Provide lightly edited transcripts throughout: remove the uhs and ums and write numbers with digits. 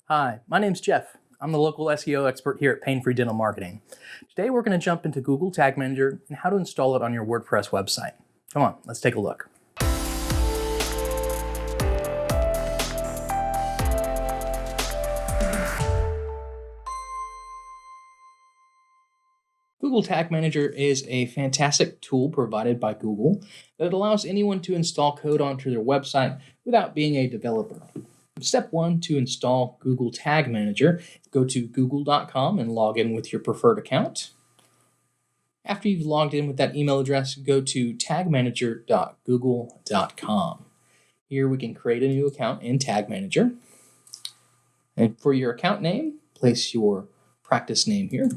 Hi, my name's Jeff. I'm the local SEO expert here at Pain Free Dental Marketing. Today we're going to jump into Google Tag Manager and how to install it on your WordPress website. Come on, let's take a look. Google Tag Manager is a fantastic tool provided by Google that allows anyone to install code onto their website without being a developer. Step 1 to install Google Tag Manager, go to google.com and log in with your preferred account. After you've logged in with that email address, go to tagmanager.google.com. Here we can create a new account in Tag Manager. And for your account name, place your practice name here.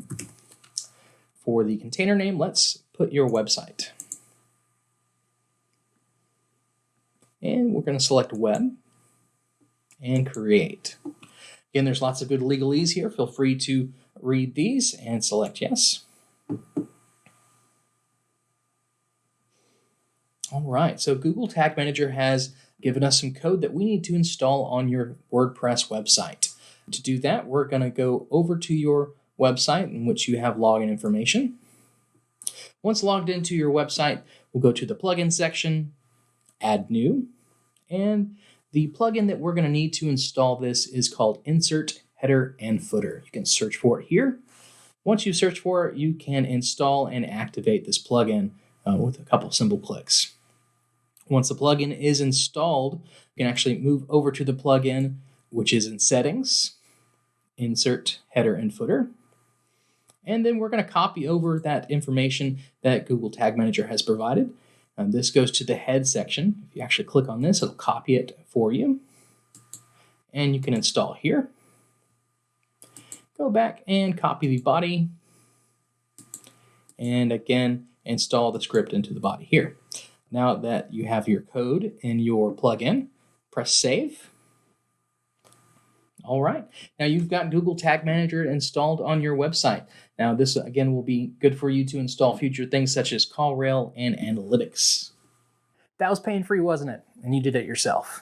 For the container name, let's put your website. And we're going to select web and create. Again, there's lots of good legalese here. Feel free to read these and select yes. All right, so Google Tag Manager has given us some code that we need to install on your WordPress website. To do that, we're going to go over to your website in which you have login information. Once logged into your website, we'll go to the plugin section, add new, and the plugin that we're going to need to install this is called Insert Header and Footer. You can search for it here. Once you search for it, you can install and activate this plugin with a couple simple clicks. Once the plugin is installed, you can actually move over to the plugin, which is in Settings, Insert Header and Footer. And then we're going to copy over that information that Google Tag Manager has provided. This goes to the head section. If you actually click on this, it'll copy it for you. And you can install here. Go back and copy the body. And again, install the script into the body here. Now that you have your code in your plugin, press save. All right, now you've got Google Tag Manager installed on your website. Now this, again, will be good for you to install future things such as CallRail and analytics. That was pain-free, wasn't it? And you did it yourself.